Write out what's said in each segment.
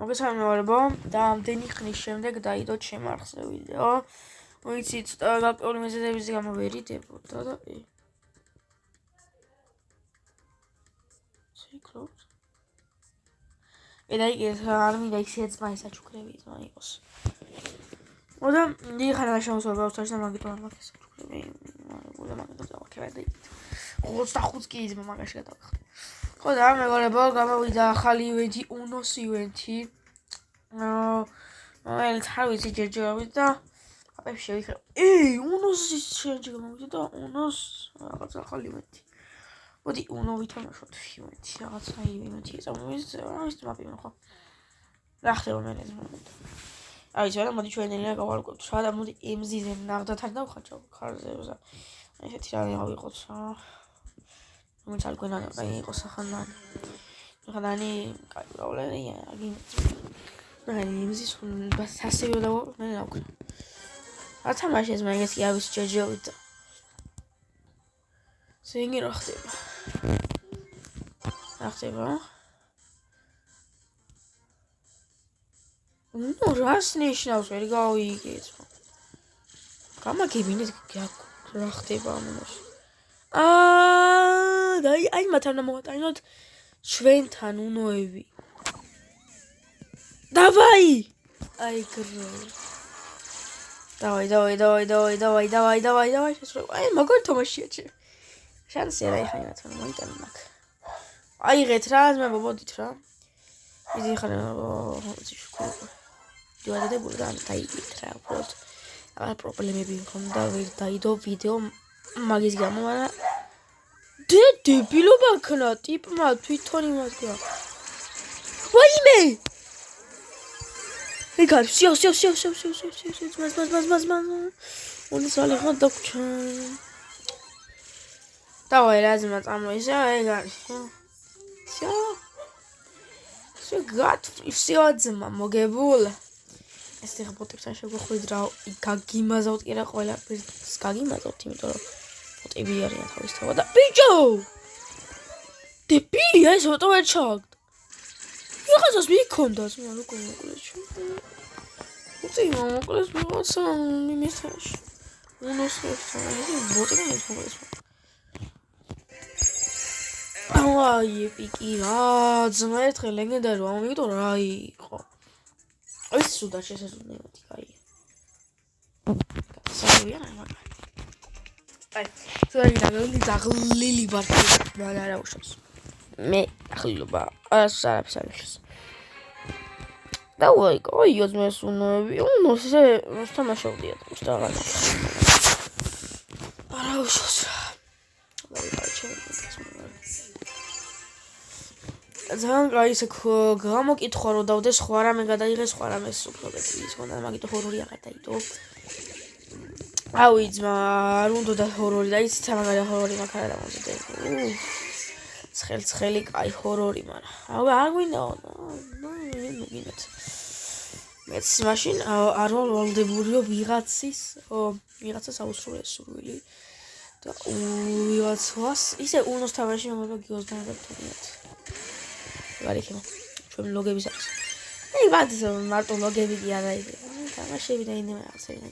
მოგესალმებო და ამდენი ხნის შემდეგ დაიდო ჩემ არხზე ვიდეო. ვიცით, გაკეთებული მიზეზების გამო ვერ იდებოდა და ცეკლობთ. და იქ არ მინდა ისეც მაისაჩუქრები იყოს. და დიდი ხანია შემოსვლა გავსწრაფე და მაგით არ მაქვს საჩუქრები. მაგით დავაკეთე. 25 კი იზმა მაგაში გადავხდი. ხო და მეგობრებო, გამოვიდა ახალი ივენთი, უნოს ივენთი. რომელიც არ ვიცი ჯერჯერობით და აპებში ვიქრე. უნოსის შეჯი გამოვიდა და უნოს რაღაც ახალი ივენთი. მოდი უნო ვითამაშოთ ივენთი, რაღაცა ივენთი წამოვიდა, ის მაპიმა ხო. რა ხდება მე ეს მომენტ. აი ზედა მოდი ჩვენ ელია გავარკვევთ. რა და მოდი MZ-ზე ნაღდათან დავხარჯავ ხარზეზე. ესეთი რამე ავიღოთ. რომელიც არ გვენანა, აი იყოს ახალანი. ახალანი კაი პრობლემია, აგინც. აი MZ-ს სასიო და მე რა ვქნა. რა თამაშია ეს მაგას კი არის ჯერჯერობით. ზენგი რა ხდება? რა ხდება? ნუ რას ნიშნავს ვერ გავიგეთ. გამაგებინეთ რა ხდება ამას. და აი მათან მოვატანოთ ჩვენთან უნოები. დავაი! აი გრო. დავაი. აი მაგარ თამაშია ჩემ. შანსი რა იხანა თან მოიტანა მაგ. აიღეთ რა, მე მოდით რა. იდი ხარ შუქო. დიადებული და დაიგეთ რა, უბრალოდ. არა პრობლემები მქონდა ვერ დაიდო ვიდეო მაგის გამო, არა დებილობა ქნა ტიპმა თვითონ იმას გა. ვაიმე! ეგარ სიო. მას. უნის ალი ხარ დაგჩა. დავაი რაზმა წამოისა ეგარ. სიო. სიო ძმა მოგებულ. ეს ხა ბოტებთან შეგვხვიდრა გაგიმაზავთ კი რა ყველაფერს გაგიმაზავთ, იმიტომ რომ ბოტები არიან თავისთავად და ბიჭო! დებილია ეს ფოტო ვერ ჩაგდ. ვიღაცას მიქონდას მე როგორ მოკლეს. უცი მოკლეს ვიღაცა მიმისაში. უნოს ხერთან ეს ბოტები მოკლეს. აი პიკი რა ძმა ერთხელ ლეგენდარია, ამიტომ რა იყო. ეს სუდა შესაძლებელი კაი. სავია მაგა. აი, სულელი დაღლილი ვარ, მაგრამ არა უშავს. მე ახლობა, არაფერს არ უშავს. დავაი, კაი, ოზმეს უნოები, უნოზე თამაშობდია და რა. არა უშავს. ძალიან კაი ისე გამოკითხვა რომ დავდე სხვა რამე გადაიღე სხვა რამეს უფრო მეტი ის ხონდა მაგით ჰორორი აღარ დაიდო. აუ ძმა არ უნდა და ჰორორი და იცით მაგარი ჰორორი მაგარა დამოწდე. ცხელი კაი ჰორორი მარა. აუ არ გვინდაო. ნუ გინდათ. მეც მაშინ არ ვალდებურიო ვიღაცას აუსრულეს სურვილი. და ვიღაცას ისე უნოს თამაში მომება გიოს დააგებთ. ვარიქება. ჩვენ ლოგების არის. აი ვადის მარტო ლოგები კი არა ის. თამაშები და ინდე რაღაცები.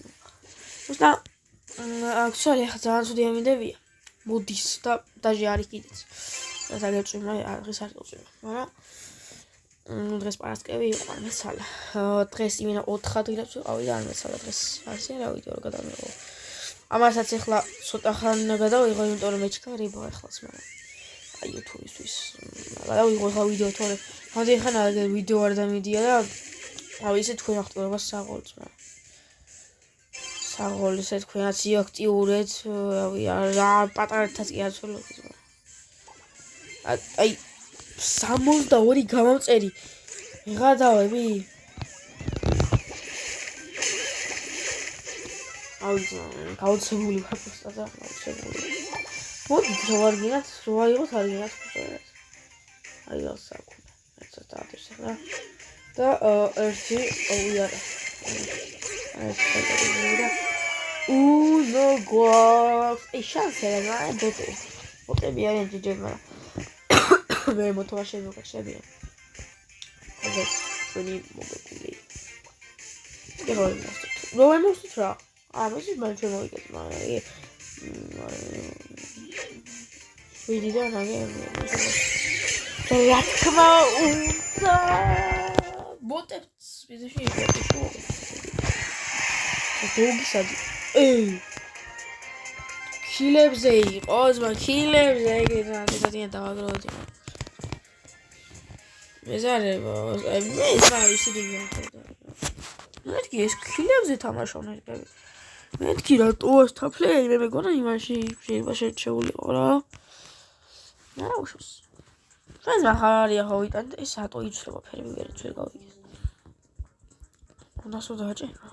უსტა აქცუალი ხა ძალიან ცუდი ამინდებია. მოდის და დაჟე არის კიდეც. და დაგეწვიმა არის არ წვიმა. მაგრამ დღეს პარასკევი იყო მესალა. დღეს იმენა 4 ადგილებს ვიყავი და არ მესალა დღეს. ასე რა ვიდეო რა გადამიღო. ამასაც ახლა ცოტა ხანი გადავიღო, იმიტომ რომ მეჩქარიბო ახლაც მაგრამ აი YouTube-ისთვის. გადავიღო ხა ვიდეო თორე. ხანძი ხანა ვიდეო არ დამიდია და აი ესე თქვენ ახტურებას საღოლს მაგრამ. საღოლს ეს თქვენაც იაქტიურეთ, რა პატარათაც კი არ ცოლობთ. აი 62 გამომწერი. ღადავები. აი გაუცებული ვარ პოსტად გაუცებული. მოდი თოვარ გინათ, რო აიღოთ არ გინათ პოსტად. აი გასაკუ. ეცად დადეს რა. და ერთი ოუიარა. ნო გვაქვს. შანსია რა ბოტები არიან ჯეჯება. მე მოთვაშები ვაკშებია. ეს ჩვენი მოგებული. რო მოვსვით რა. ამაზე მან ჩვენ მოვიგეთ, მაგრამ ვიდიდან რა თქმა უნდა ბოტებს ვიზაში იყო გოგისადი ქილებზე იყოს მაგრამ ქილებზე ეგრე დავაგროვდი მეზარება ისეთი მეთქი ეს ქილებზე თამაშობენ მეთქი რატოა თაფლი მე მეგონა იმაში შეიძლება შეჩეულიყო რა არა უშოს ეს ახალია ხო ვიტანთ ეს რატო იცვლება ფერები ვერც ვერ გავიგეს უნდა სუდაჭერა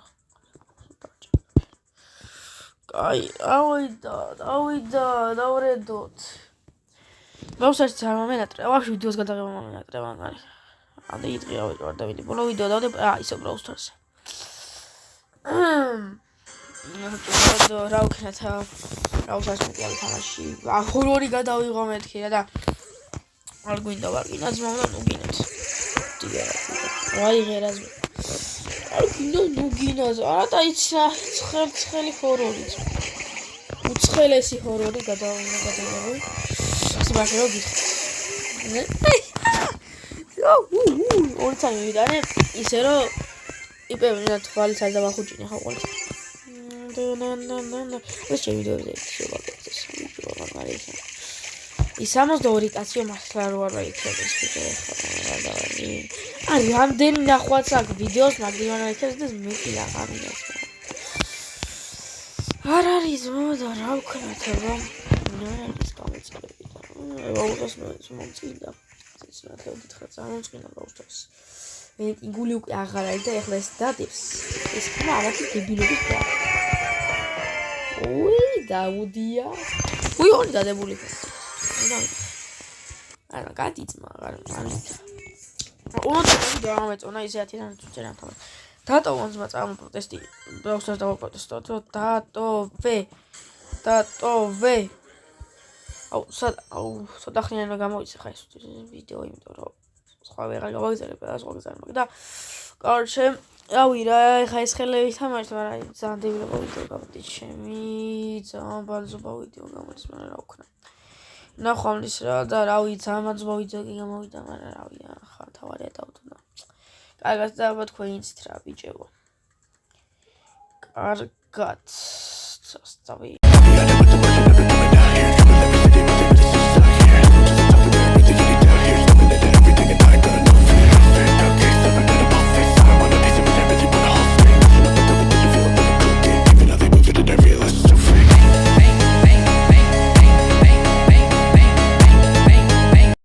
კაი ავიდა დავრედოთ ბავშვებს არ მომენატრე ვაფშე ვიდეოს გადაღება მომენატრე მაგარი ამდე იტყია ვარ დავიდი ბოლო ვიდეო დავდე ისე ბრაუსტარს რა ვქნათ რაუსას მეტია თამაში ახორორი გადავიღო მეთქი და არ გვინდა ვარ კიდაც მომდა ნუ გინათ ვაი ღერას არ გვინდა ნუ გინათ არა დაიცა ცხელი ჰორორი უცხელესი ჰორორი გადავიღო სიმართლე რო გიხარ ორი წამი ვიდანე ისე რომ იპები და თვალის არ დავახუჭინე ხო ყოველთვის ეს ვიდეოზე შევაკეთეს ვიდეო მაგარი ის 62 კაცი მართლა რო არ იქნება ხუთი აი რამდენი ნახვაც აქვს ვიდეოს მაგრამ არ იქნება და მეტი აღამინა არ არის მოდა რა ვქნათ რომ ნარის გამოწერები და აუგოს მომწინდა ეს რა გითხრა წარმოწინა ბავშვებს მე იგული უკვე აღარ არის და ეხლა ეს დადებს ეს ხმა არათი დებილობის და უი დაუდია უი ორი დადებული არა გადიწმა აღარ უნდა დამეწონა ისე 10-თან წუწერან თავი დატოვონს მაგრამ პროტესტი ბავშვებს დავაპროტესტოთ დატოვე აუ ცოტა ხნიანი გამოიცა ხა ეს ვიდეო იმიტომ რომ სხვა ვეღარ გავაგზავნებ და სხვა გზარმა და კარჩე ავი რა ხა ეს ხელები თამაშობ მაგრამ ძალიან დებილება ვიდეო გავდი ჩემი ძალიან ბანზობა ვიდეო გამოდის მაგრამ რა ვქნა ნახვამდის რა და რავი ძალიან ბანზობა ვიდეო კი გამოვიდა მაგრამ რავი ხა თავარია დავდუნა კარგად და ალბათ თქვენ იცით რა ბიჭებო კარგად სწავი